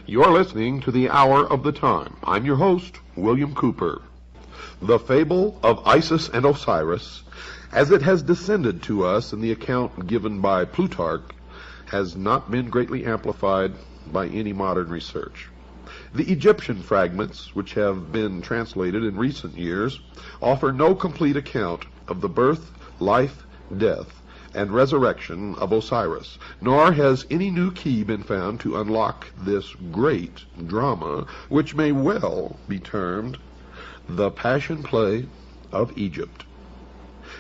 You're listening to the Hour of the Time. I'm your host, William Cooper. The fable of Isis and Osiris, as it has descended to us in the account given by Plutarch, has not been greatly amplified by any modern research. The Egyptian fragments, which have been translated in recent years, offer no complete account of the birth, life, death, and resurrection of Osiris, nor has any new key been found to unlock this great drama, which may well be termed the Passion Play of Egypt.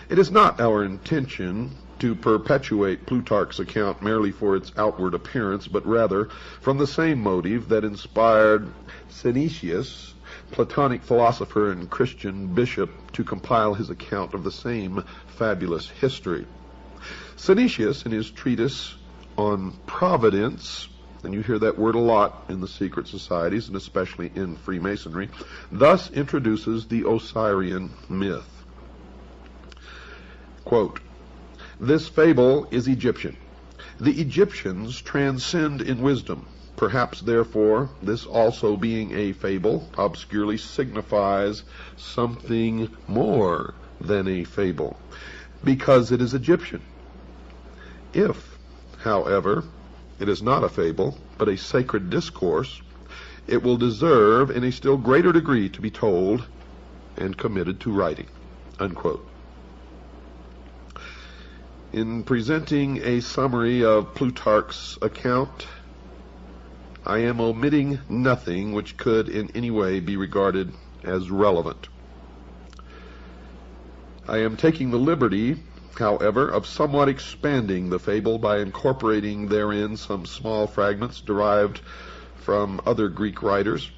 It is not our intention to perpetuate Plutarch's account merely for its outward appearance, but rather from the same motive that inspired Synesius, Platonic philosopher and Christian bishop, to compile his account of the same fabulous history. Synesius, in his treatise on Providence, and you hear that word a lot in the secret societies and especially in Freemasonry, thus introduces the Osirian myth. Quote, "This fable is Egyptian. The Egyptians transcend in wisdom. Perhaps, therefore, this also being a fable, obscurely signifies something more than a fable, because it is Egyptian. If, however, it is not a fable, but a sacred discourse, it will deserve in a still greater degree to be told and committed to writing." Unquote. In presenting a summary of Plutarch's account, I am omitting nothing which could in any way be regarded as relevant. I am taking the liberty, however, of somewhat expanding the fable by incorporating therein some small fragments derived from other Greek writers,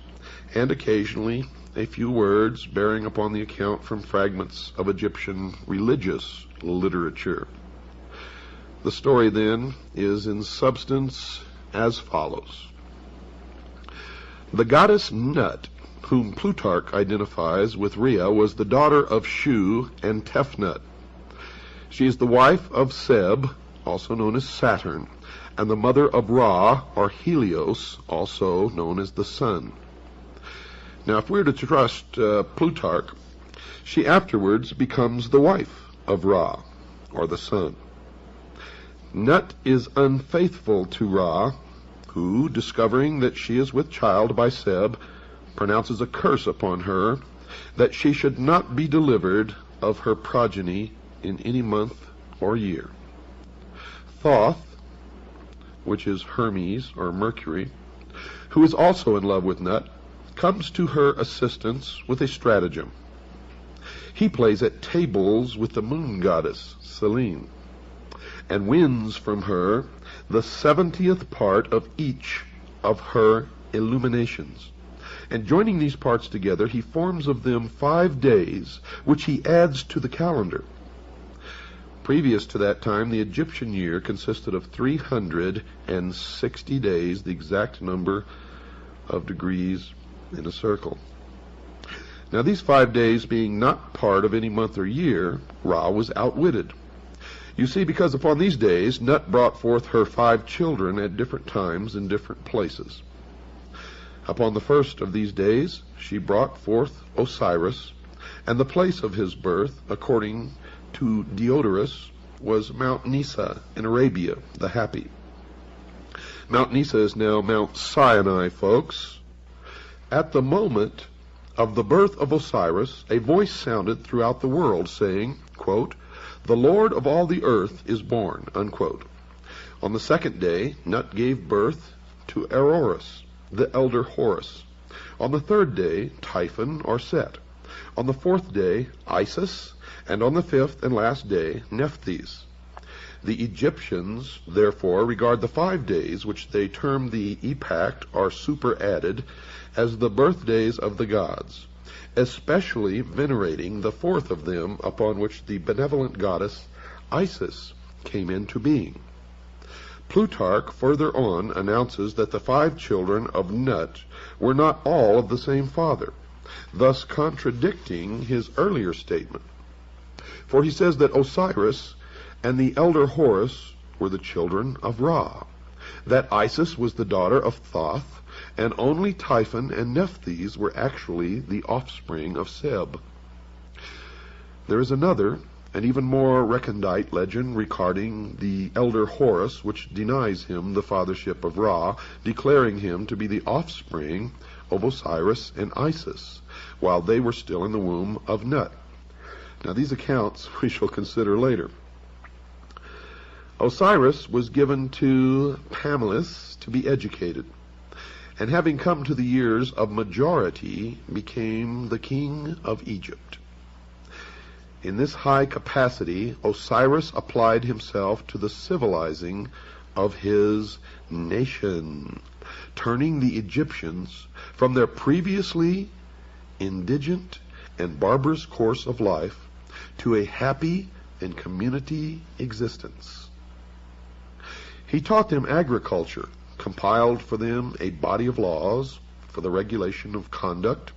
and occasionally a few words bearing upon the account from fragments of Egyptian religious literature. The story, then, is in substance as follows. The goddess Nut, whom Plutarch identifies with Rhea, was the daughter of Shu and Tefnut. She is the wife of Seb, also known as Saturn, and the mother of Ra, or Helios, also known as the sun. Now, if we're to trust Plutarch, she afterwards becomes the wife of Ra, or the sun. Nut is unfaithful to Ra, who, discovering that she is with child by Seb, pronounces a curse upon her that she should not be delivered of her progeny in any month or year. Thoth, which is Hermes or Mercury, who is also in love with Nut, comes to her assistance with a stratagem. He plays at tables with the moon goddess, Selene, and wins from her the 70th part of each of her illuminations. And joining these parts together, he forms of them 5 days, which he adds to the calendar. Previous to that time, the Egyptian year consisted of 360 days, the exact number of degrees in a circle. Now, these 5 days being not part of any month or year, Ra was outwitted. You see, because upon these days Nut brought forth her 5 children at different times in different places. Upon the first of these days she brought forth Osiris, and the place of his birth, according to Diodorus, was Mount Nisa in Arabia, the Happy. Mount Nisa is now Mount Sinai, folks. At the moment of the birth of Osiris, a voice sounded throughout the world, saying, quote, "The Lord of all the earth is born," unquote. On the second day, Nut gave birth to Eroris, the elder Horus. On the third day, Typhon or Set. On the fourth day, Isis, and on the fifth and last day, Nephthys. The Egyptians, therefore, regard the 5 days, which they term the epact or superadded, as the birthdays of the gods, especially venerating the fourth of them, upon which the benevolent goddess Isis came into being. Plutarch further on announces that the 5 children of Nut were not all of the same father, thus contradicting his earlier statement. For he says that Osiris and the elder Horus were the children of Ra, that Isis was the daughter of Thoth, and only Typhon and Nephthys were actually the offspring of Seb. There is another, and even more recondite legend regarding the elder Horus, which denies him the fathership of Ra, declaring him to be the offspring of Osiris and Isis, while they were still in the womb of Nut. Now these accounts we shall consider later. Osiris was given to Pamela to be educated, and having come to the years of majority, became the king of Egypt. In this high capacity, Osiris applied himself to the civilizing of his nation, turning the Egyptians from their previously indigent and barbarous course of life to a happy and community existence. He taught them agriculture, compiled for them a body of laws for the regulation of conduct,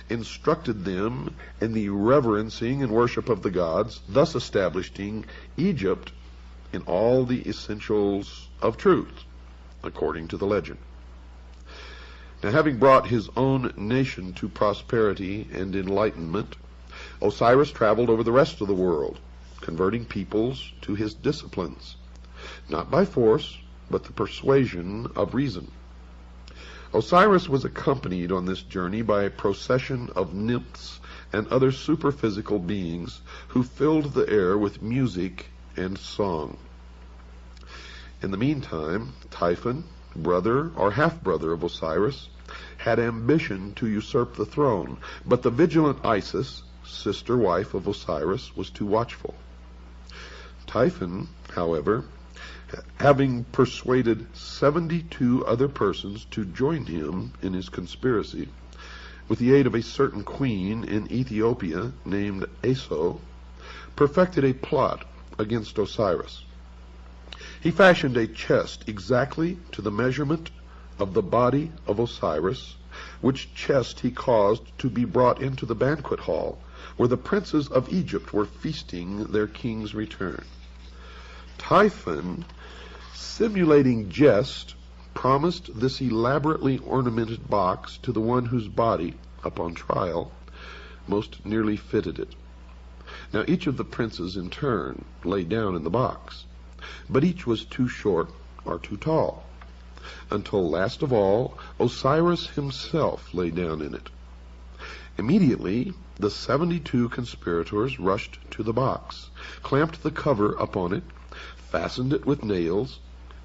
instructed them in the reverencing and worship of the gods, thus establishing Egypt in all the essentials of truth, according to the legend. Now, having brought his own nation to prosperity and enlightenment, Osiris traveled over the rest of the world, converting peoples to his disciplines, not by force, but the persuasion of reason. Osiris was accompanied on this journey by a procession of nymphs and other superphysical beings who filled the air with music and song. In the meantime, Typhon, brother or half-brother of Osiris, had ambition to usurp the throne, but the vigilant Isis, sister wife of Osiris, was too watchful. Typhon, however, having persuaded 72 other persons to join him in his conspiracy, with the aid of a certain queen in Ethiopia named Aso, perfected a plot against Osiris. He fashioned a chest exactly to the measurement of the body of Osiris, which chest he caused to be brought into the banquet hall, where the princes of Egypt were feasting their king's return. Typhon, simulating jest, promised this elaborately ornamented box to the one whose body, upon trial, most nearly fitted it. Now each of the princes in turn lay down in the box, but each was too short or too tall, until last of all Osiris himself lay down in it. Immediately the 72 conspirators rushed to the box, clamped the cover upon it, fastened it with nails,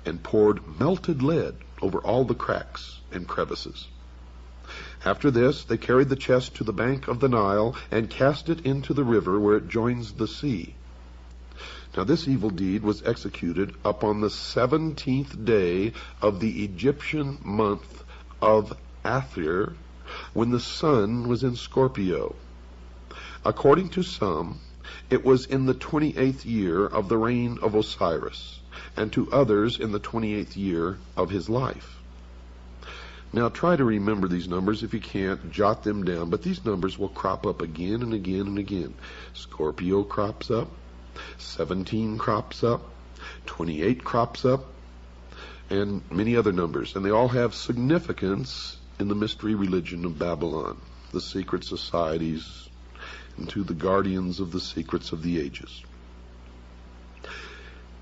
and poured melted lead over all the cracks and crevices. After this, they carried the chest to the bank of the Nile and cast it into the river where it joins the sea. Now this evil deed was executed upon the 17th day of the Egyptian month of Athir, when the sun was in Scorpio. According to some, it was in the 28th year of the reign of Osiris, and to others in the 28th year of his life. Now try to remember these numbers. If you can't, jot them down, but these numbers will crop up again and again and again. Scorpio crops up, 17 crops up, 28 crops up, and many other numbers, and they all have significance in the mystery religion of Babylon, the secret societies, and to the guardians of the secrets of the ages.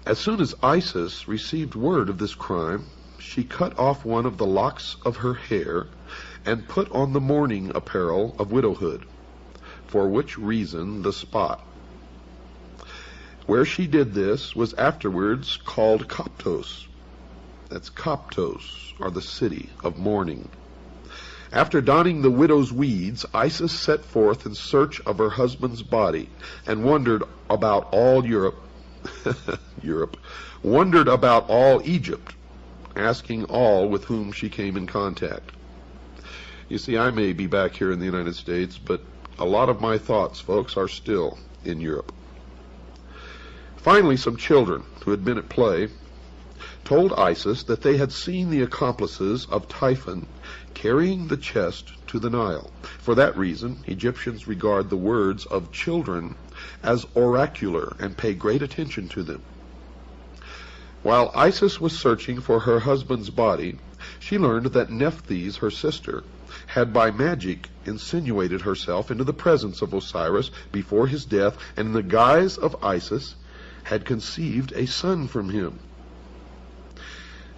As soon as Isis received word of this crime, she cut off one of the locks of her hair and put on the mourning apparel of widowhood, for which reason the spot where she did this was afterwards called Coptos. That's Coptos, or the city of mourning. After donning the widow's weeds, Isis set forth in search of her husband's body and wandered about all Europe, wandered about all Egypt, asking all with whom she came in contact. You see, I may be back here in the United States, but a lot of my thoughts, folks, are still in Europe. Finally, some children who had been at play told Isis that they had seen the accomplices of Typhon carrying the chest to the Nile. For that reason, Egyptians regard the words of children as oracular and pay great attention to them. While Isis was searching for her husband's body, She learned that Nephthys, her sister, had by magic insinuated herself into the presence of Osiris before his death, and in the guise of Isis had conceived a son from him.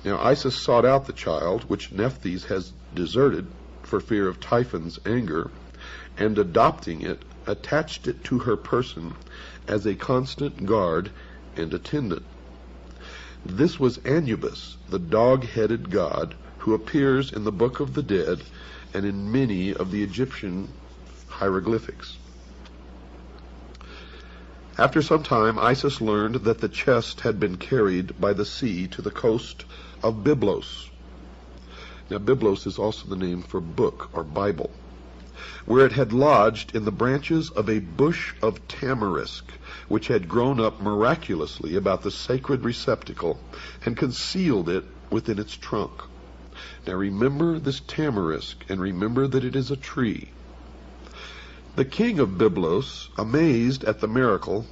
Now Isis sought out the child, which Nephthys has deserted for fear of Typhon's anger, and adopting it, attached it to her person as a constant guard and attendant. This was Anubis, the dog-headed god, who appears in the Book of the Dead and in many of the Egyptian hieroglyphics. After some time, Isis learned that the chest had been carried by the sea to the coast of Byblos. Now, Byblos is also the name for book or Bible, where it had lodged in the branches of a bush of tamarisk, which had grown up miraculously about the sacred receptacle and concealed it within its trunk. Now remember this tamarisk, and remember that it is a tree. The king of Byblos, amazed at the miracle,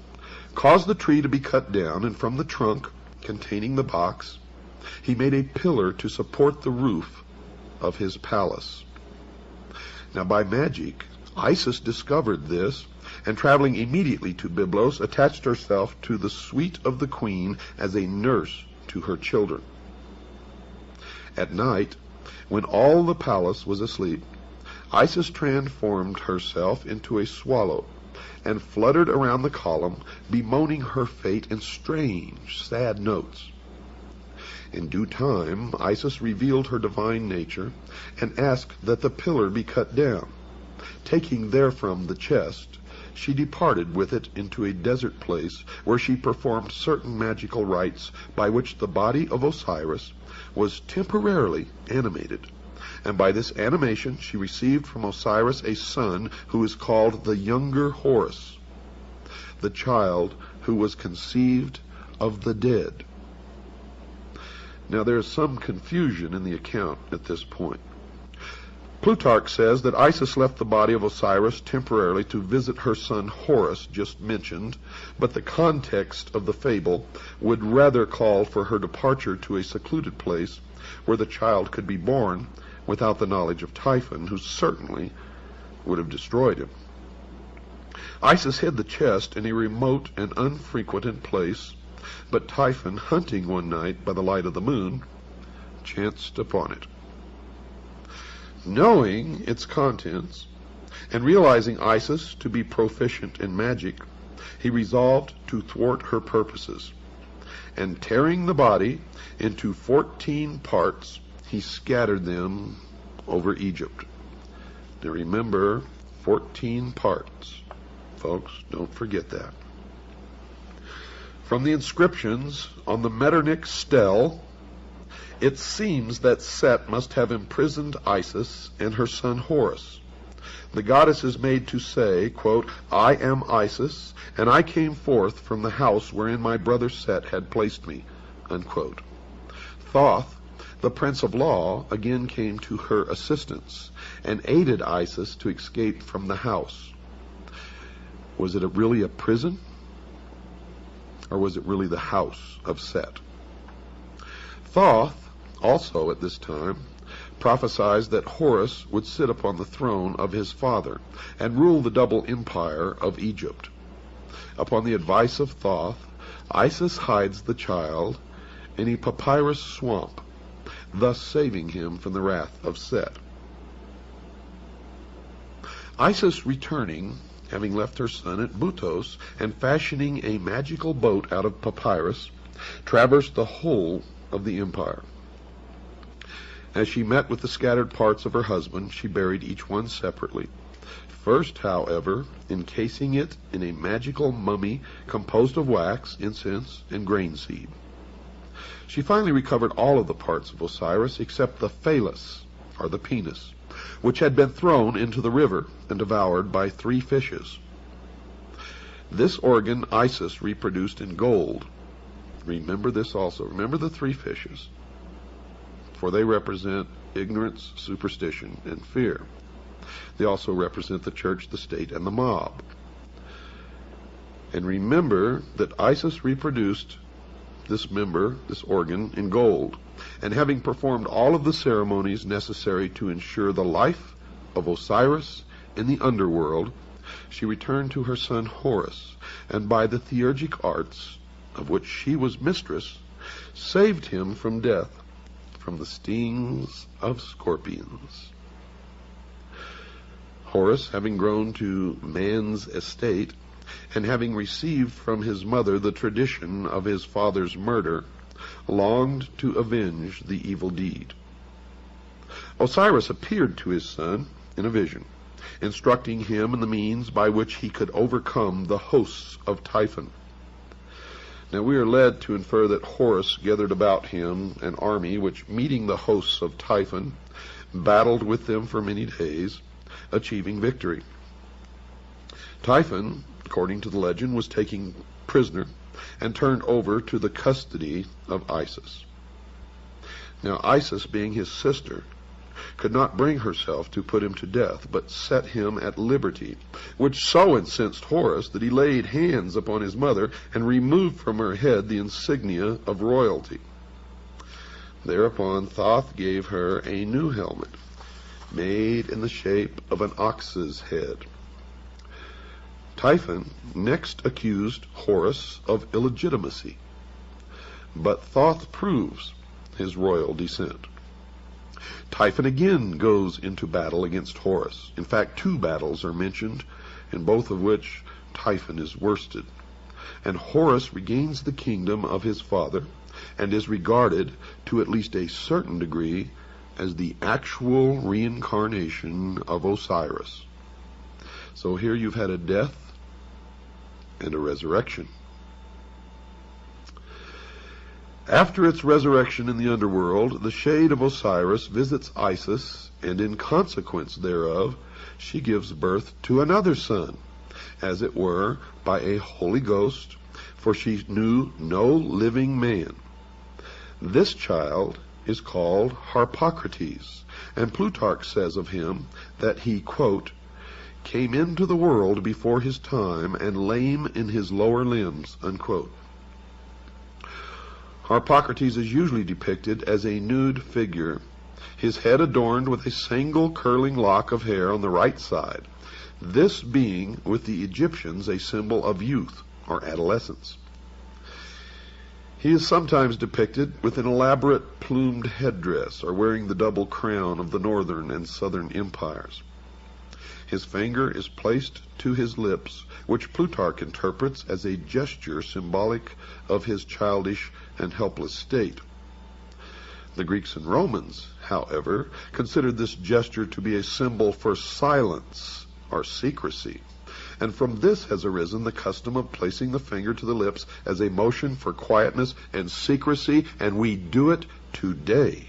caused the tree to be cut down, and from the trunk containing the box, he made a pillar to support the roof of his palace. Now by magic, Isis discovered this, and traveling immediately to Byblos, attached herself to the suite of the queen as a nurse to her children. At night, when all the palace was asleep, Isis transformed herself into a swallow and fluttered around the column, bemoaning her fate in strange, sad notes. In due time, Isis revealed her divine nature and asked that the pillar be cut down. Taking therefrom the chest, she departed with it into a desert place where she performed certain magical rites by which the body of Osiris was temporarily animated. And by this animation she received from Osiris a son who is called the younger Horus, the child who was conceived of the dead. Now there is some confusion in the account at this point. Plutarch says that Isis left the body of Osiris temporarily to visit her son Horus, just mentioned, but the context of the fable would rather call for her departure to a secluded place where the child could be born without the knowledge of Typhon, who certainly would have destroyed him. Isis hid the chest in a remote and unfrequented place, but Typhon, hunting one night by the light of the moon, chanced upon it. Knowing its contents, and realizing Isis to be proficient in magic, he resolved to thwart her purposes, and tearing the body into 14 parts, he scattered them over Egypt. Now remember, 14 parts. Folks, don't forget that. From the inscriptions on the Metternich stele, it seems that Set must have imprisoned Isis and her son Horus. The goddess is made to say, quote, "I am Isis, and I came forth from the house wherein my brother Set had placed me," unquote. Thoth, the prince of law, again came to her assistance and aided Isis to escape from the house. Was it really a prison? Or was it really the house of Set? Thoth also at this time prophesied that Horus would sit upon the throne of his father and rule the double empire of Egypt. Upon the advice of Thoth, Isis hides the child in a papyrus swamp, thus saving him from the wrath of Set. Isis returning, having left her son at Butos, and fashioning a magical boat out of papyrus, traversed the whole of the empire. As she met with the scattered parts of her husband, she buried each one separately. First, however, encasing it in a magical mummy composed of wax, incense, and grain seed. She finally recovered all of the parts of Osiris except the phallus, or the penis, which had been thrown into the river and devoured by 3 fishes. This organ Isis reproduced in gold. Remember this also. Remember the 3 fishes, for they represent ignorance, superstition, and fear. They also represent the church, the state, and the mob. And remember that Isis reproduced this member, this organ, in gold, and having performed all of the ceremonies necessary to ensure the life of Osiris in the underworld, she returned to her son Horus, and by the theurgic arts, of which she was mistress, saved him from death, from the stings of scorpions. Horus, having grown to man's estate, and having received from his mother the tradition of his father's murder, longed to avenge the evil deed. Osiris appeared to his son in a vision, instructing him in the means by which he could overcome the hosts of Typhon. Now we are led to infer that Horus gathered about him an army which, meeting the hosts of Typhon, battled with them for many days, achieving victory. Typhon, according to the legend, was taken prisoner and turned over to the custody of Isis. Now Isis, being his sister, could not bring herself to put him to death, but set him at liberty, which so incensed Horus that he laid hands upon his mother and removed from her head the insignia of royalty. Thereupon Thoth gave her a new helmet, made in the shape of an ox's head. Typhon next accused Horus of illegitimacy, but Thoth proves his royal descent. Typhon again goes into battle against Horus. In fact, 2 battles are mentioned, in both of which Typhon is worsted. And Horus regains the kingdom of his father and is regarded, to at least a certain degree, as the actual reincarnation of Osiris. So here you've had a death and a resurrection. After its resurrection in the underworld, the shade of Osiris visits Isis, and in consequence thereof, she gives birth to another son, as it were, by a Holy Ghost, for she knew no living man. This child is called Harpocrates, and Plutarch says of him that he, quote, came into the world before his time and lame in his lower limbs, unquote. Harpocrates is usually depicted as a nude figure, his head adorned with a single curling lock of hair on the right side, this being with the Egyptians a symbol of youth or adolescence. He is sometimes depicted with an elaborate plumed headdress or wearing the double crown of the northern and southern empires. His finger is placed to his lips, which Plutarch interprets as a gesture symbolic of his childish and helpless state. The Greeks and Romans, however, considered this gesture to be a symbol for silence or secrecy, and from this has arisen the custom of placing the finger to the lips as a motion for quietness and secrecy, and we do it today.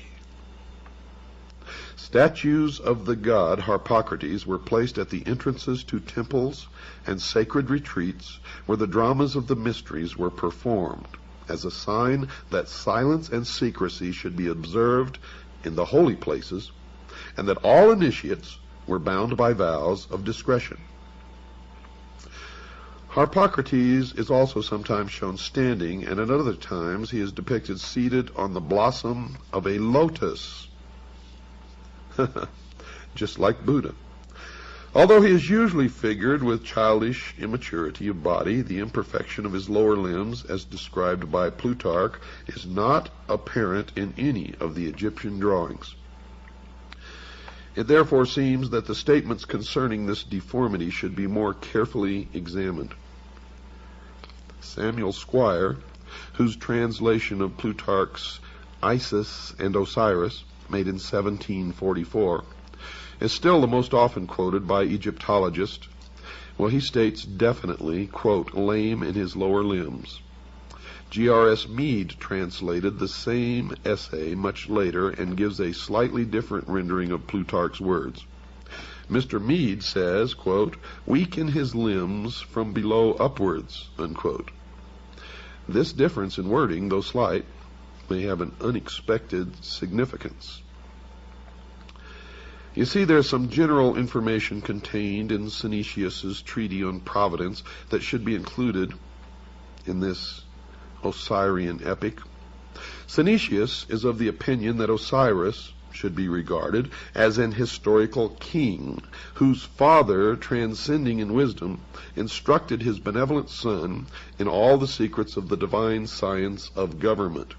Statues of the god Harpocrates were placed at the entrances to temples and sacred retreats where the dramas of the mysteries were performed, as a sign that silence and secrecy should be observed in the holy places, and that all initiates were bound by vows of discretion. Harpocrates is also sometimes shown standing, and at other times he is depicted seated on the blossom of a lotus, just like Buddha. Although he is usually figured with childish immaturity of body, the imperfection of his lower limbs, as described by Plutarch, is not apparent in any of the Egyptian drawings. It therefore seems that the statements concerning this deformity should be more carefully examined. Samuel Squire, whose translation of Plutarch's Isis and Osiris, made in 1744, is still the most often quoted by Egyptologists. Well, he states definitely, quote, lame in his lower limbs. G.R.S. Mead translated the same essay much later and gives a slightly different rendering of Plutarch's words. Mr. Mead says, quote, weak in his limbs from below upwards, unquote. This difference in wording, though slight, may have an unexpected significance. You see, there's some general information contained in Synesius's treatise on Providence that should be included in this Osirian epic. Synesius is of the opinion that Osiris should be regarded as an historical king, whose father, transcending in wisdom, instructed his benevolent son in all the secrets of the divine science of government.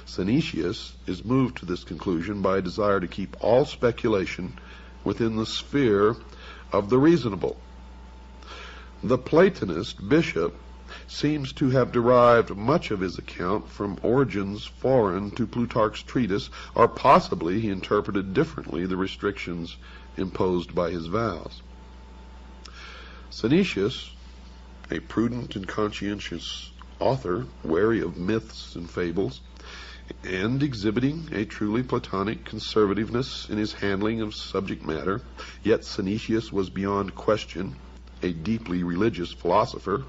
Synesius is moved to this conclusion by a desire to keep all speculation within the sphere of the reasonable. The Platonist bishop seems to have derived much of his account from origins foreign to Plutarch's treatise, or possibly he interpreted differently the restrictions imposed by his vows. Synesius, a prudent and conscientious author, wary of myths and fables, and exhibiting a truly Platonic conservativeness in his handling of subject matter, yet Synesius was beyond question a deeply religious philosopher,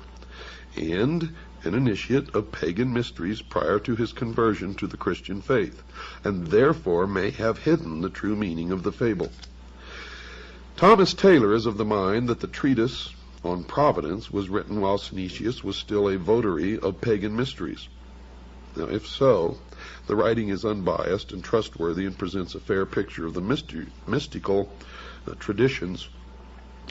and an initiate of pagan mysteries prior to his conversion to the Christian faith, and therefore may have hidden the true meaning of the fable. Thomas Taylor is of the mind that the treatise on Providence was written while Synesius was still a votary of pagan mysteries. Now, if so, the writing is unbiased and trustworthy and presents a fair picture of the mystical traditions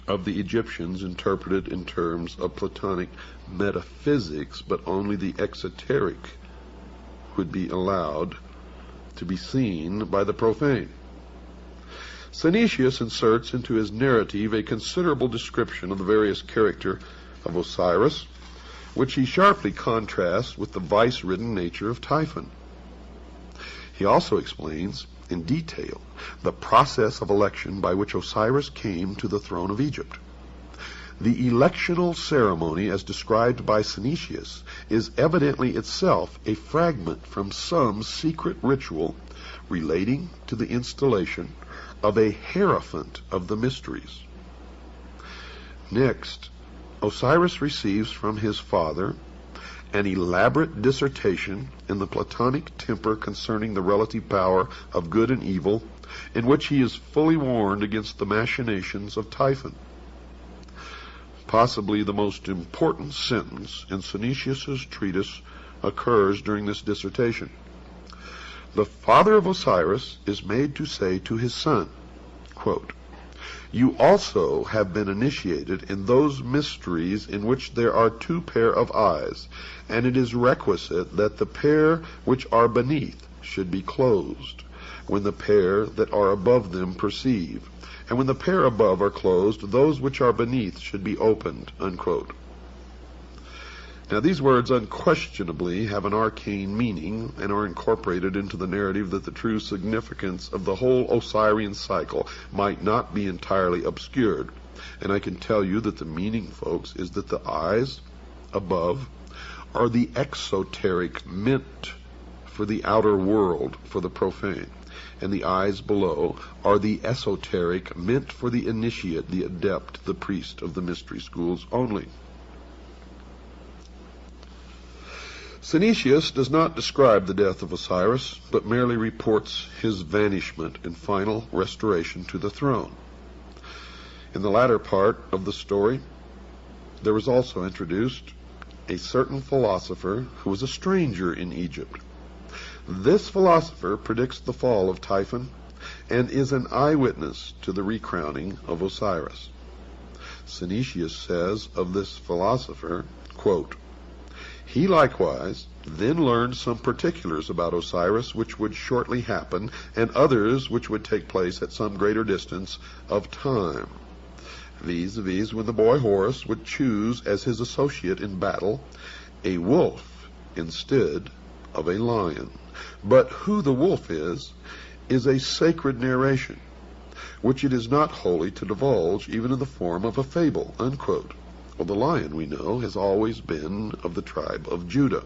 of the Egyptians interpreted in terms of Platonic metaphysics, but only the exoteric would be allowed to be seen by the profane. Synesius inserts into his narrative a considerable description of the various character of Osiris, which he sharply contrasts with the vice-ridden nature of Typhon. He also explains in detail the process of election by which Osiris came to the throne of Egypt. The electional ceremony, as described by Synesius, is evidently itself a fragment from some secret ritual relating to the installation of a hierophant of the mysteries. Next, Osiris receives from his father an elaborate dissertation in the Platonic temper concerning the relative power of good and evil, in which he is fully warned against the machinations of Typhon. Possibly the most important sentence in Synesius's treatise occurs during this dissertation. The father of Osiris is made to say to his son, quote, "You also have been initiated in those mysteries in which there are two pair of eyes, and it is requisite that the pair which are beneath should be closed, when the pair that are above them perceive, and when the pair above are closed, those which are beneath should be opened," unquote. Now, these words unquestionably have an arcane meaning and are incorporated into the narrative that the true significance of the whole Osirian cycle might not be entirely obscured. And I can tell you that the meaning, folks, is that the eyes above are the exoteric meant for the outer world, for the profane, and the eyes below are the esoteric meant for the initiate, the adept, the priest of the mystery schools only. Synesius does not describe the death of Osiris, but merely reports his vanishment and final restoration to the throne. In the latter part of the story, there was also introduced a certain philosopher who was a stranger in Egypt. This philosopher predicts the fall of Typhon and is an eyewitness to the recrowning of Osiris. Synesius says of this philosopher, quote, "He likewise then learned some particulars about Osiris which would shortly happen, and others which would take place at some greater distance of time, viz. When the boy Horus would choose as his associate in battle a wolf instead of a lion. But who the wolf is a sacred narration, which it is not holy to divulge even in the form of a fable," unquote. Well, the lion, we know, has always been of the tribe of Judah.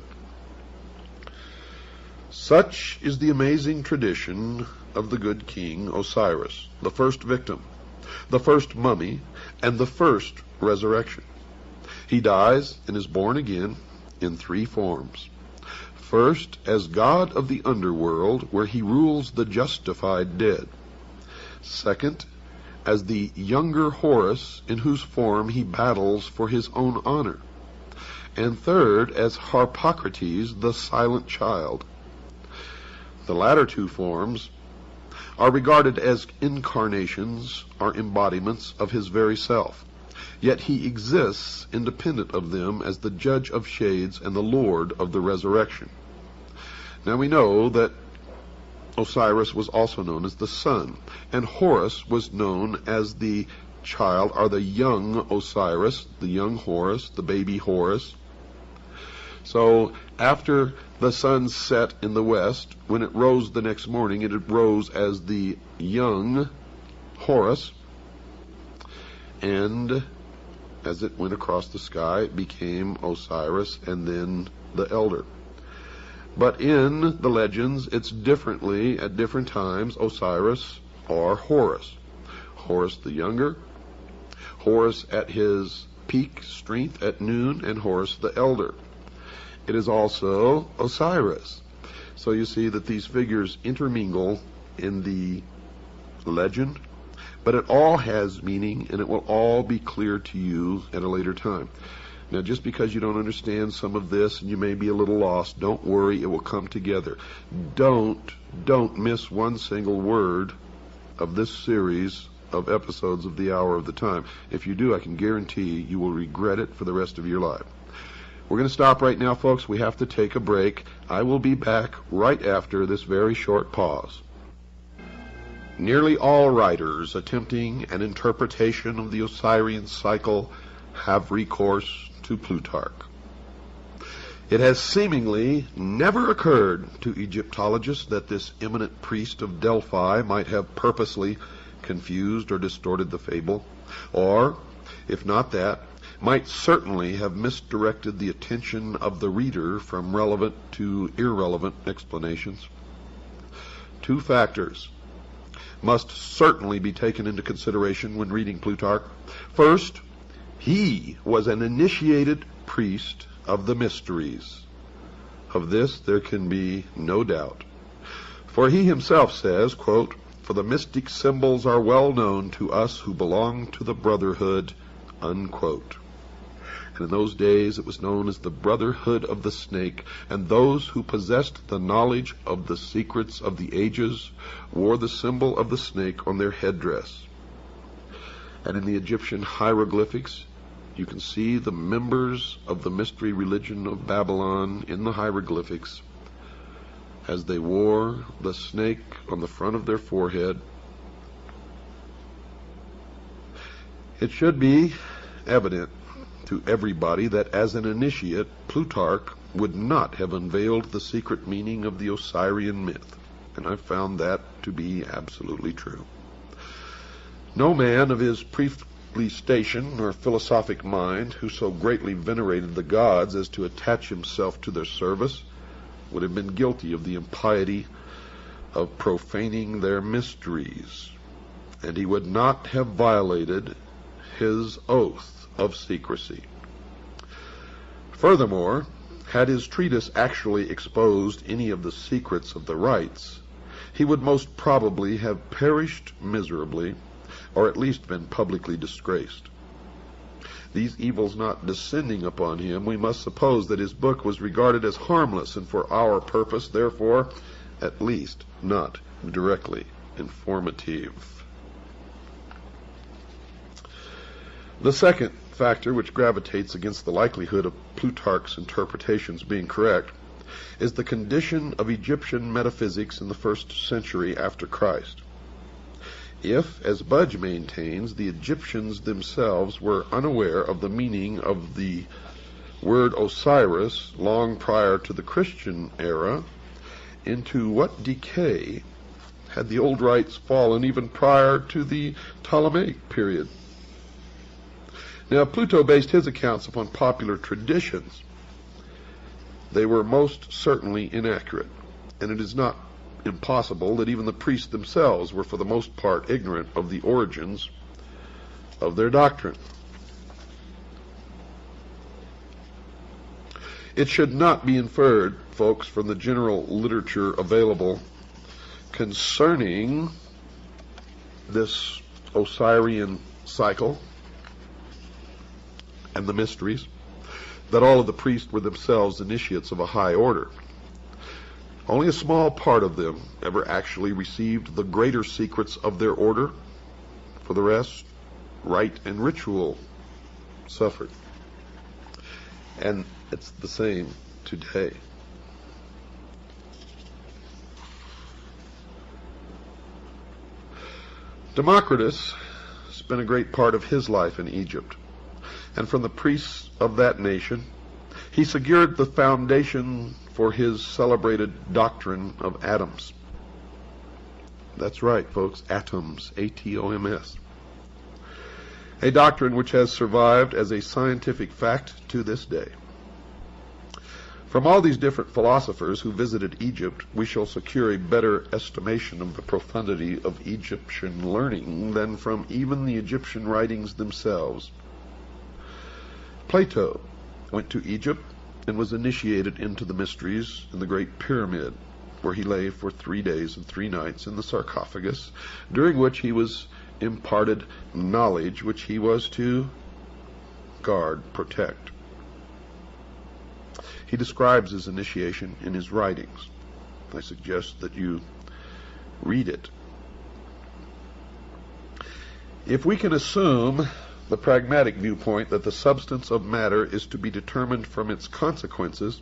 Such is the amazing tradition of the good king Osiris, the first victim, the first mummy, and the first resurrection. He dies and is born again in three forms. First, as god of the underworld, where he rules the justified dead. Second, as the younger Horus, in whose form he battles for his own honor. and third as Harpocrates, the silent child. The latter two forms are regarded as incarnations or embodiments of his very self, yet he exists independent of them as the judge of shades and the lord of the resurrection. Now we know that Osiris was also known as the sun, and Horus was known as the child, or the young Osiris, the young Horus, the baby Horus. So after the sun set in the west, when it rose the next morning, it rose as the young Horus, and as it went across the sky, it became Osiris and then the elder. But in the legends, it's differently at different times Osiris or Horus. Horus the younger, Horus at his peak strength at noon, and Horus the elder. It is also Osiris. So you see that these figures intermingle in the legend, but it all has meaning, and it will all be clear to you at a later time. Now, just because you don't understand some of this and you may be a little lost, don't worry, it will come together. Don't miss one single word of this series of episodes of the Hour of the Time. If you do, I can guarantee you will regret it for the rest of your life. We're going to stop right now, folks. We have to take a break. I will be back right after this very short pause. Nearly all writers attempting an interpretation of the Osirian cycle have recourse to Plutarch. It has seemingly never occurred to Egyptologists that this eminent priest of Delphi might have purposely confused or distorted the fable, or, if not that, might certainly have misdirected the attention of the reader from relevant to irrelevant explanations. Two factors must certainly be taken into consideration when reading Plutarch. First, he was an initiated priest of the mysteries. Of this there can be no doubt. For he himself says, quote, "For the mystic symbols are well known to us who belong to the brotherhood," unquote. And in those days it was known as the Brotherhood of the Snake, and those who possessed the knowledge of the secrets of the ages wore the symbol of the snake on their headdress. And in the Egyptian hieroglyphics, you can see the members of the mystery religion of Babylon in the hieroglyphics as they wore the snake on the front of their forehead. It should be evident to everybody that as an initiate, Plutarch would not have unveiled the secret meaning of the Osirian myth, and I found that to be absolutely true. No man of his priestly station or philosophic mind who so greatly venerated the gods as to attach himself to their service would have been guilty of the impiety of profaning their mysteries, and he would not have violated his oath of secrecy. Furthermore, had his treatise actually exposed any of the secrets of the rites, he would most probably have perished miserably, or at least been publicly disgraced. These evils not descending upon him, we must suppose that his book was regarded as harmless, and for our purpose, therefore, at least not directly informative. The second factor which gravitates against the likelihood of Plutarch's interpretations being correct is the condition of Egyptian metaphysics in the 1st century after Christ. If, as Budge maintains, the Egyptians themselves were unaware of the meaning of the word Osiris long prior to the Christian era, into what decay had the old rites fallen even prior to the Ptolemaic period? Now, Pluto based his accounts upon popular traditions. They were most certainly inaccurate, and it is not impossible that even the priests themselves were for the most part ignorant of the origins of their doctrine. It should not be inferred, folks, from the general literature available concerning this Osirian cycle and the mysteries, that all of the priests were themselves initiates of a high order. Only a small part of them ever actually received the greater secrets of their order. For the rest, rite and ritual suffered. And it's the same today. Democritus spent a great part of his life in Egypt, and from the priests of that nation he secured the foundation for his celebrated doctrine of atoms. That's right, folks, atoms, A-T-O-M-S. A doctrine which has survived as a scientific fact to this day. From all these different philosophers who visited Egypt, we shall secure a better estimation of the profundity of Egyptian learning than from even the Egyptian writings themselves. Plato went to Egypt and was initiated into the mysteries in the Great Pyramid, where he lay for 3 days and 3 nights in the sarcophagus, during which he was imparted knowledge which he was to guard, protect. He describes his initiation in his writings. I suggest that you read it. If we can assume the pragmatic viewpoint that the substance of matter is to be determined from its consequences,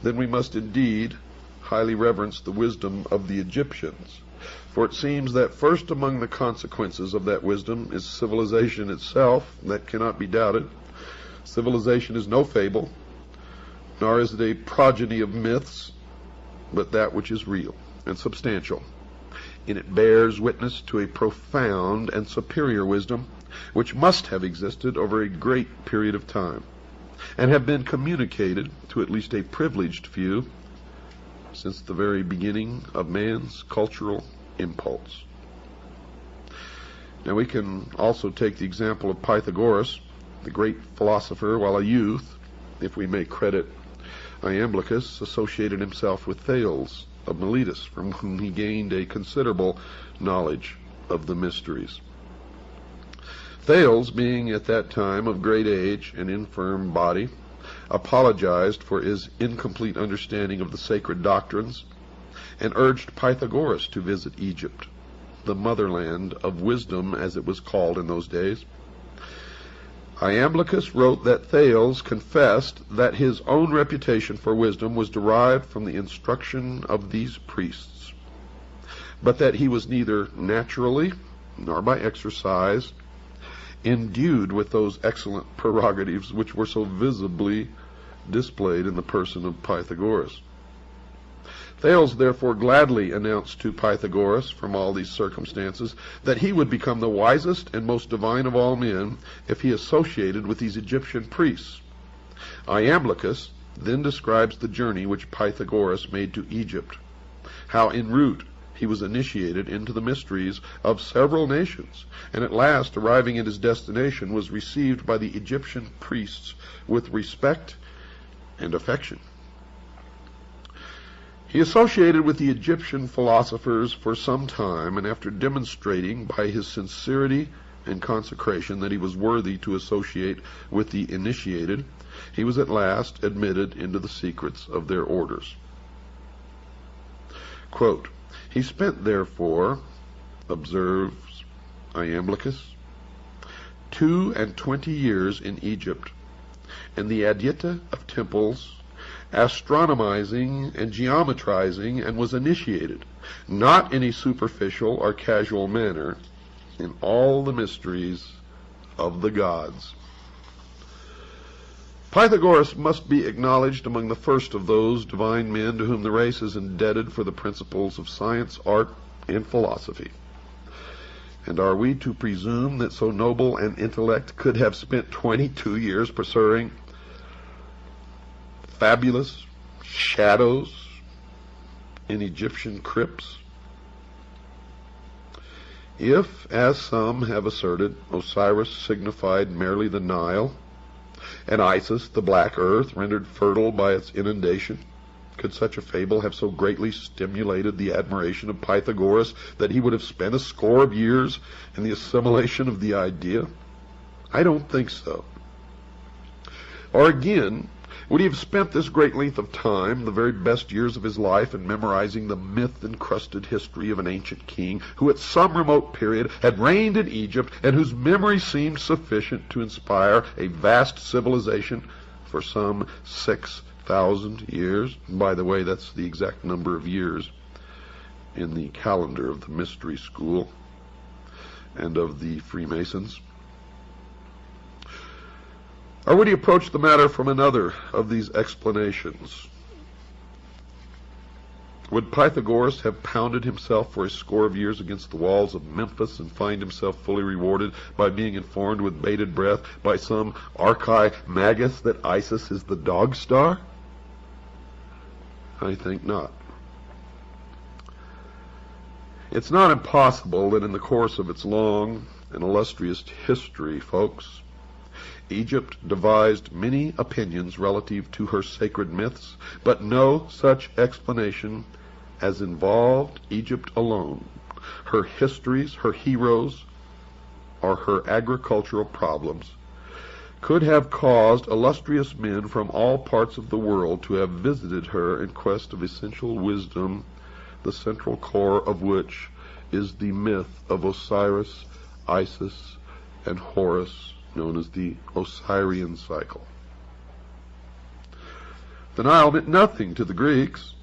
then we must indeed highly reverence the wisdom of the Egyptians. For it seems that first among the consequences of that wisdom is civilization itself. That cannot be doubted. Civilization is no fable, nor is it a progeny of myths, but that which is real and substantial. And it bears witness to a profound and superior wisdom, which must have existed over a great period of time, and have been communicated to at least a privileged few since the very beginning of man's cultural impulse. Now we can also take the example of Pythagoras, the great philosopher. While a youth, if we may credit Iamblichus, associated himself with Thales of Miletus, from whom he gained a considerable knowledge of the mysteries. Thales, being at that time of great age and infirm body, apologized for his incomplete understanding of the sacred doctrines, and urged Pythagoras to visit Egypt, the motherland of wisdom, as it was called in those days. Iamblichus wrote that Thales confessed that his own reputation for wisdom was derived from the instruction of these priests, but that he was neither naturally nor by exercise endued with those excellent prerogatives which were so visibly displayed in the person of Pythagoras. Thales therefore gladly announced to Pythagoras, from all these circumstances, that he would become the wisest and most divine of all men if he associated with these Egyptian priests. Iamblichus then describes the journey which Pythagoras made to Egypt, how en route he was initiated into the mysteries of several nations, and at last, arriving at his destination, was received by the Egyptian priests with respect and affection. He associated with the Egyptian philosophers for some time, and after demonstrating by his sincerity and consecration that he was worthy to associate with the initiated, he was at last admitted into the secrets of their orders. Quote, he spent, therefore, observes Iamblichus, 22 years in Egypt, and the adyta of temples, astronomizing and geometrizing, and was initiated, not in a superficial or casual manner, in all the mysteries of the gods. Pythagoras must be acknowledged among the first of those divine men to whom the race is indebted for the principles of science, art, and philosophy. And are we to presume that so noble an intellect could have spent 22 years pursuing fabulous shadows in Egyptian crypts? If, as some have asserted, Osiris signified merely the Nile, and Isis the black earth rendered fertile by its inundation, could such a fable have so greatly stimulated the admiration of Pythagoras that he would have spent a score of years in the assimilation of the idea? I don't think so. Or again, would he have spent this great length of time, the very best years of his life, in memorizing the myth-encrusted history of an ancient king who at some remote period had reigned in Egypt and whose memory seemed sufficient to inspire a vast civilization for some 6,000 years? By the way, that's the exact number of years in the calendar of the Mystery School and of the Freemasons. Or would he approach the matter from another of these explanations? Would Pythagoras have pounded himself for a score of years against the walls of Memphis and find himself fully rewarded by being informed with bated breath by some archimagus that Isis is the dog star? I think not. It's not impossible that in the course of its long and illustrious history, folks, Egypt devised many opinions relative to her sacred myths, but no such explanation as involved Egypt alone, her histories, her heroes, or her agricultural problems, could have caused illustrious men from all parts of the world to have visited her in quest of essential wisdom, the central core of which is the myth of Osiris, Isis, and Horus, known as the Osirian cycle. The Nile meant nothing to the Greeks,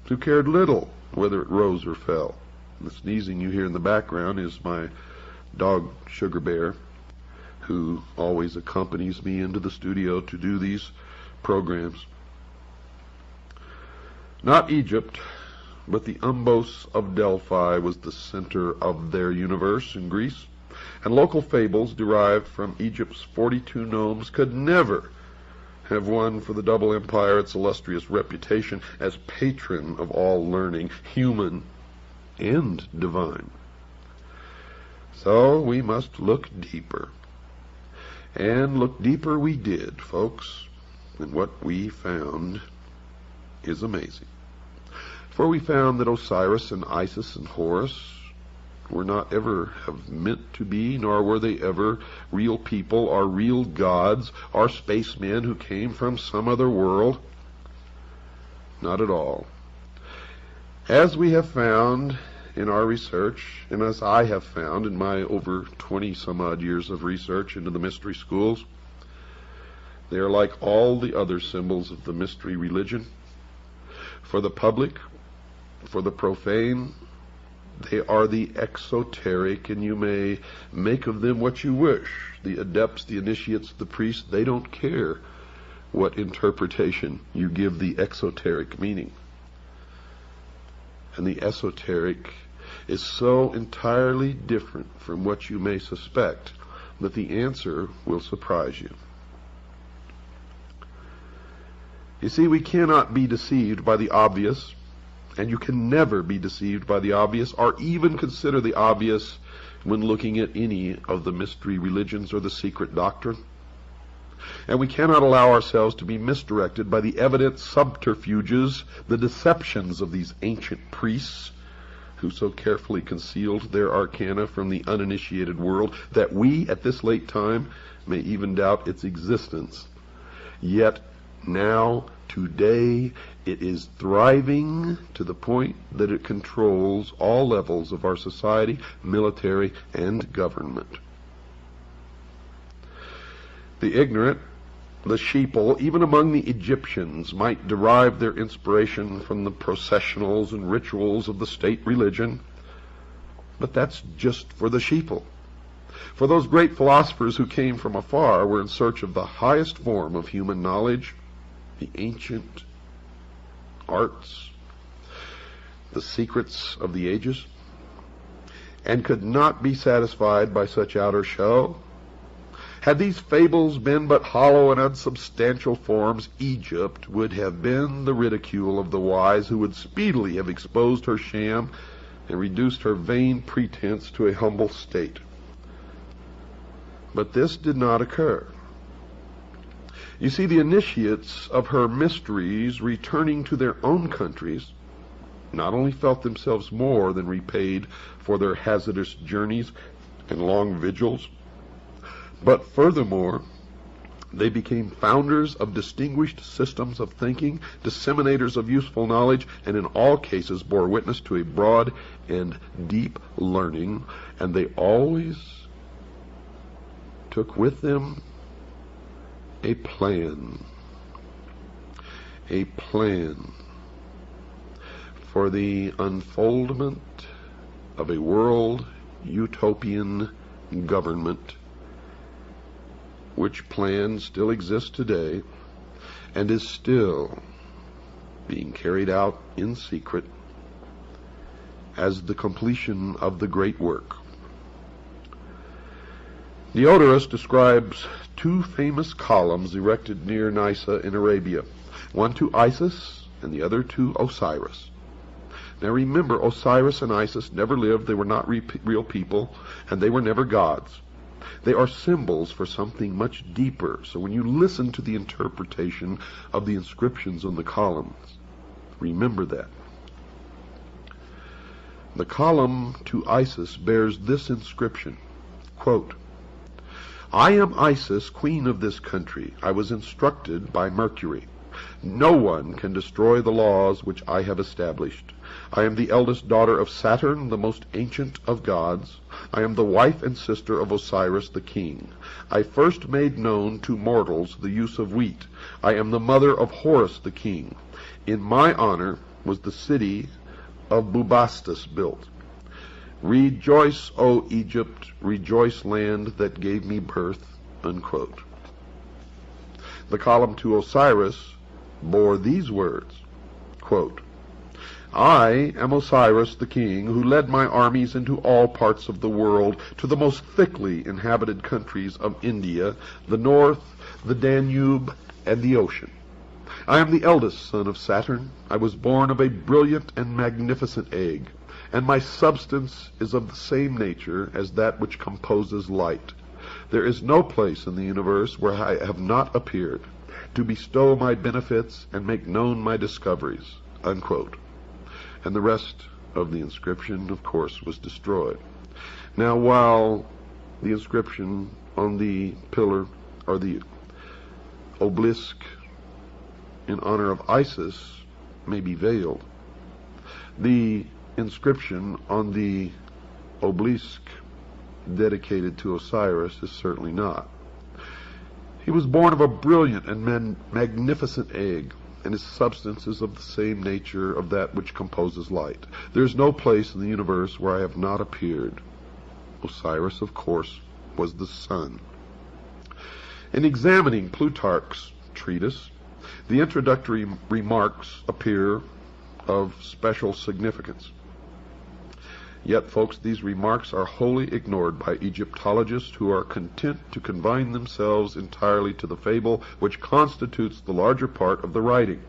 who cared little whether it rose or fell. The sneezing you hear in the background is my dog Sugar Bear, who always accompanies me into the studio to do these programs. Not Egypt, but the Umbos of Delphi was the center of their universe in Greece, and local fables derived from Egypt's 42 gnomes could never have won for the double empire its illustrious reputation as patron of all learning, human and divine. So we must look deeper. And look deeper we did, folks, and what we found is amazing. For we found that Osiris and Isis and Horus were not ever have meant to be, nor were they ever real people or real gods or spacemen who came from some other world. Not at all. As we have found in our research, and as I have found in my over 20-some-odd years of research into the mystery schools, they are like all the other symbols of the mystery religion. For the public, for the profane, they are the exoteric, and you may make of them what you wish. The adepts, the initiates, the priests, they don't care what interpretation you give the exoteric meaning. And the esoteric is so entirely different from what you may suspect that the answer will surprise you. You see, we cannot be deceived by the obvious, and you can never be deceived by the obvious, or even consider the obvious when looking at any of the mystery religions or the secret doctrine. And we cannot allow ourselves to be misdirected by the evident subterfuges, the deceptions of these ancient priests, who so carefully concealed their arcana from the uninitiated world that we, at this late time, may even doubt its existence. Yet now, today, it is thriving to the point that it controls all levels of our society, military, and government. The ignorant, the sheeple, even among the Egyptians, might derive their inspiration from the processionals and rituals of the state religion, but that's just for the sheeple. For those great philosophers who came from afar were in search of the highest form of human knowledge, the ancient arts, the secrets of the ages, and could not be satisfied by such outer show. Had these fables been but hollow and unsubstantial forms, Egypt would have been the ridicule of the wise, who would speedily have exposed her sham and reduced her vain pretense to a humble state. But this did not occur. You see, the initiates of her mysteries, returning to their own countries, not only felt themselves more than repaid for their hazardous journeys and long vigils, but furthermore, They became founders of distinguished systems of thinking, disseminators of useful knowledge, and in all cases bore witness to a broad and deep learning, and they always took with them a plan for the unfoldment of a world utopian government, which plan still exists today and is still being carried out in secret as the completion of the great work. Diodorus describes two famous columns erected near Nysa in Arabia, one to Isis and the other to Osiris. Now remember, Osiris and Isis never lived, they were not real people, and they were never gods. They are symbols for something much deeper. So when you listen to the interpretation of the inscriptions on the columns, remember that. The column to Isis bears this inscription, quote, "I am Isis, queen of this country. I was instructed by Mercury. No one can destroy the laws which I have established. I am the eldest daughter of Saturn, the most ancient of gods. I am the wife and sister of Osiris the king. I first made known to mortals the use of wheat. I am the mother of Horus the king. In my honor was the city of Bubastis built. Rejoice, O Egypt, rejoice, land that gave me birth," unquote. The column to Osiris bore these words, quote, "I am Osiris the king, who led my armies into all parts of the world, to the most thickly inhabited countries of India, the north, the Danube, and the ocean. I am the eldest son of Saturn. I was born of a brilliant and magnificent egg, and my substance is of the same nature as that which composes light. There is no place in the universe where I have not appeared, to bestow my benefits and make known my discoveries," unquote. And the rest of the inscription, of course, was destroyed. Now, while the inscription on the pillar, or the obelisk in honor of Isis, may be veiled, the inscription on the obelisk dedicated to Osiris is certainly not. He was born of a brilliant and magnificent egg, and his substance is of the same nature of that which composes light. There is no place in the universe where I have not appeared. Osiris, of course, was the sun. In examining Plutarch's treatise, the introductory remarks appear of special significance. Yet, folks, these remarks are wholly ignored by Egyptologists who are content to confine themselves entirely to the fable which constitutes the larger part of the writing.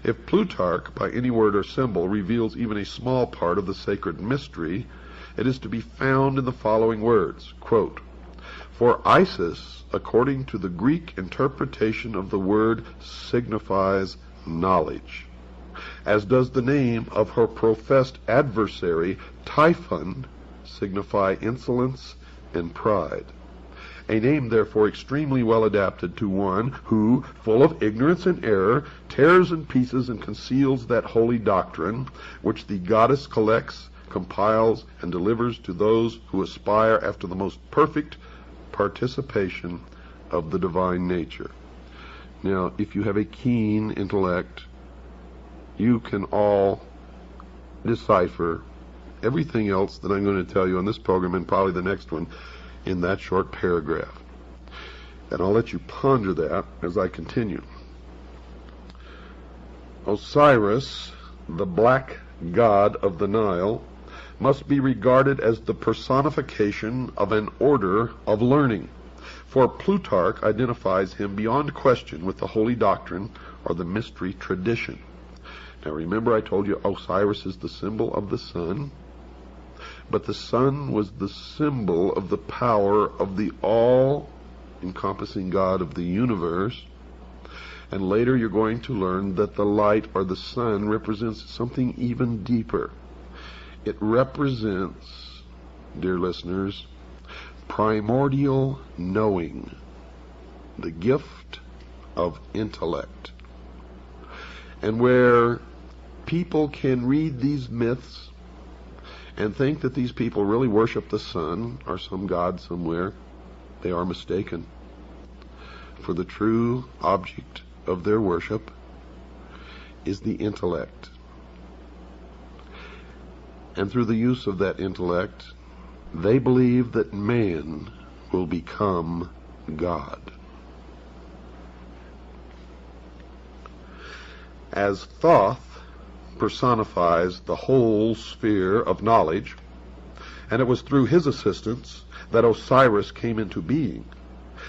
If Plutarch, by any word or symbol, reveals even a small part of the sacred mystery, it is to be found in the following words, quote, "For Isis, according to the Greek interpretation of the word, signifies knowledge, as does the name of her professed adversary, Typhon, signify insolence and pride. A name, therefore, extremely well adapted to one who, full of ignorance and error, tears in pieces and conceals that holy doctrine, which the goddess collects, compiles, and delivers to those who aspire after the most perfect participation of the divine nature." Now, if you have a keen intellect, you can all decipher everything else that I'm going to tell you on this program and probably the next one in that short paragraph. And I'll let you ponder that as I continue. Osiris, the black god of the Nile, must be regarded as the personification of an order of learning, for Plutarch identifies him beyond question with the holy doctrine or the mystery tradition. Now remember, I told you Osiris is the symbol of the sun, but the sun was the symbol of the power of the all-encompassing God of the universe. And later you're going to learn that the light, or the sun, represents something even deeper. It represents, dear listeners, primordial knowing. the gift of intellect. And where people can read these myths and think that these people really worship the sun or some god somewhere, they are mistaken. For the true object of their worship is the intellect. And through the use of that intellect, they believe that man will become God. As Thoth personifies the whole sphere of knowledge, and it was through his assistance that Osiris came into being,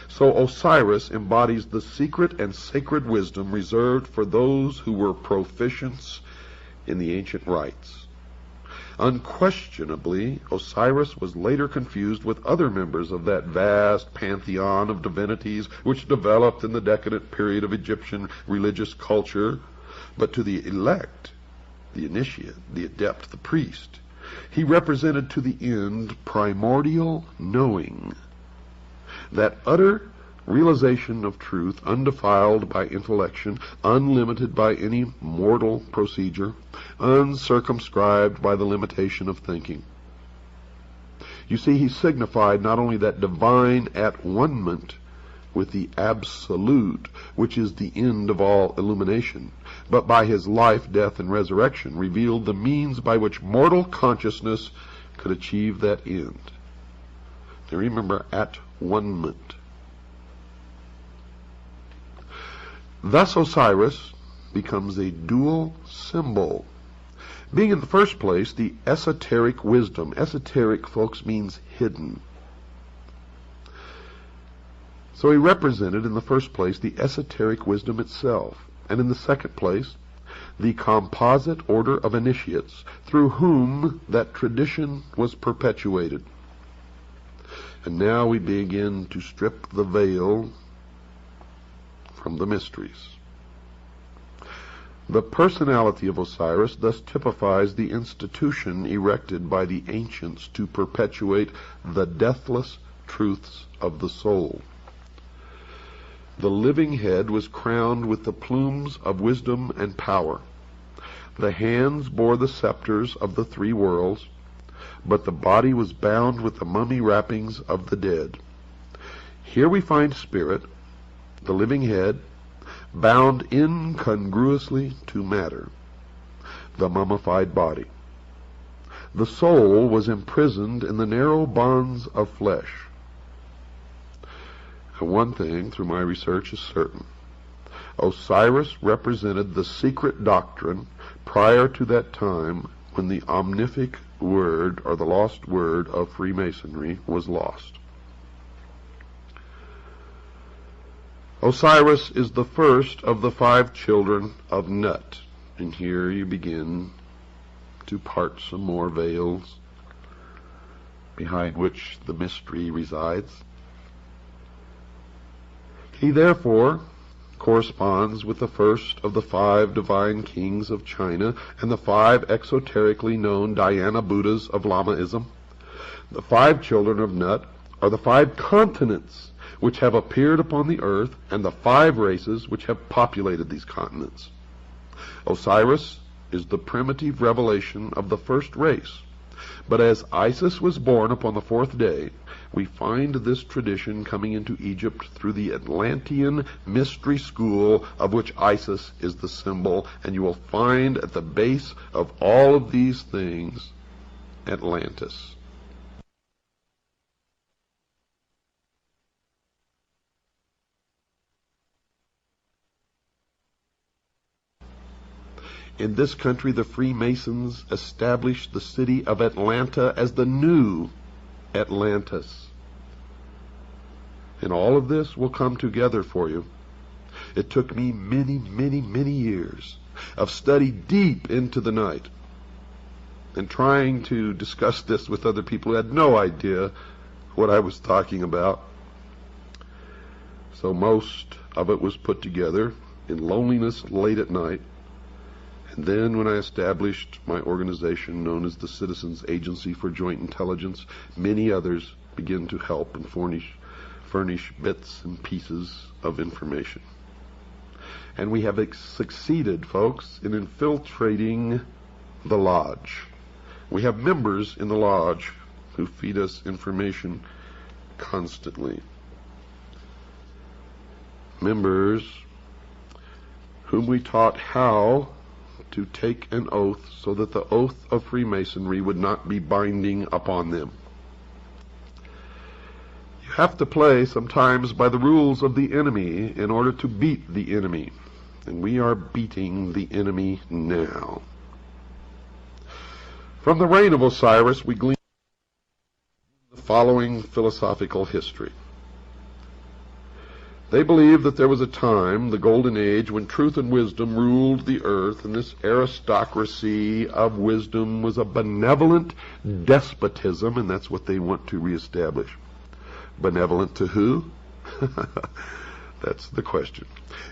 so Osiris embodies the secret and sacred wisdom reserved for those who were proficients in the ancient rites. Unquestionably, Osiris was later confused with other members of that vast pantheon of divinities which developed in the decadent period of Egyptian religious culture. But to the elect, the initiate, the adept, the priest, he represented to the end primordial knowing, that utter realization of truth, undefiled by intellection, unlimited by any mortal procedure, uncircumscribed by the limitation of thinking. You see, he signified not only that divine at-one-ment with the absolute, which is the end of all illumination, but by his life, death, and resurrection revealed the means by which mortal consciousness could achieve that end. Now remember, at-one-ment. Thus Osiris becomes a dual symbol, being in the first place the esoteric wisdom. Esoteric, folks, means hidden. So he represented in the first place the esoteric wisdom itself, and in the second place the composite order of initiates through whom that tradition was perpetuated. And now we begin to strip the veil from the mysteries. The personality of Osiris thus typifies the institution erected by the ancients to perpetuate the deathless truths of the soul. The living head was crowned with the plumes of wisdom and power. The hands bore the scepters of the three worlds, but the body was bound with the mummy wrappings of the dead. Here we find spirit, the living head, bound incongruously to matter, the mummified body. The soul was imprisoned in the narrow bonds of flesh. And one thing, through my research, is certain. Osiris represented the secret doctrine prior to that time when the omnific word, or the lost word of Freemasonry, was lost. Osiris is the first of the 5 children of Nut. And here you begin to part some more veils behind which the mystery resides. He therefore corresponds with the first of the 5 divine kings of China and the 5 exoterically known Dhyana Buddhas of Lamaism. The 5 children of Nut are the 5 continents which have appeared upon the earth, and the 5 races which have populated these continents. Osiris is the primitive revelation of the first race. But as Isis was born upon the 4th day, we find this tradition coming into Egypt through the Atlantean mystery school of which Isis is the symbol, and you will find at the base of all of these things Atlantis. In this country, the Freemasons established the city of Atlanta as the new Atlantis. And all of this will come together for you. It took me many years of study deep into the night and trying to discuss this with other people who had no idea what I was talking about. So most of it was put together in loneliness late at night. And then when I established my organization known as the Citizens Agency for Joint Intelligence, many others began to help and furnish furnish bits and pieces of information. And we have succeeded, folks, in infiltrating the lodge. We have members in the lodge who feed us information constantly. Members whom we taught how to take an oath so that the oath of Freemasonry would not be binding upon them. You have to play sometimes by the rules of the enemy in order to beat the enemy. And we are beating the enemy now. From the reign of Osiris, we glean the following philosophical history. They believed that there was a time, the Golden Age, when truth and wisdom ruled the earth, and this aristocracy of wisdom was a benevolent despotism, and that's what they want to reestablish. Benevolent to who? That's the question.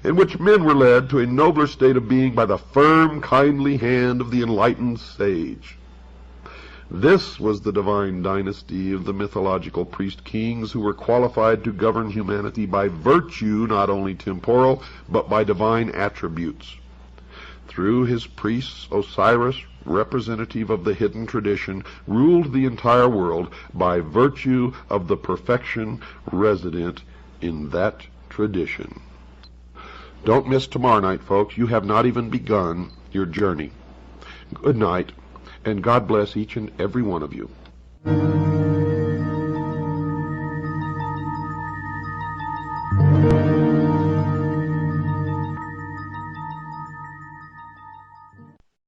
In which men were led to a nobler state of being by the firm, kindly hand of the enlightened sage. This was the divine dynasty of the mythological priest-kings who were qualified to govern humanity by virtue, not only temporal, but by divine attributes. Through his priests, Osiris, representative of the hidden tradition, ruled the entire world by virtue of the perfection resident in that tradition. Don't miss tomorrow night, folks. You have not even begun your journey. Good night. And God bless each and every one of you.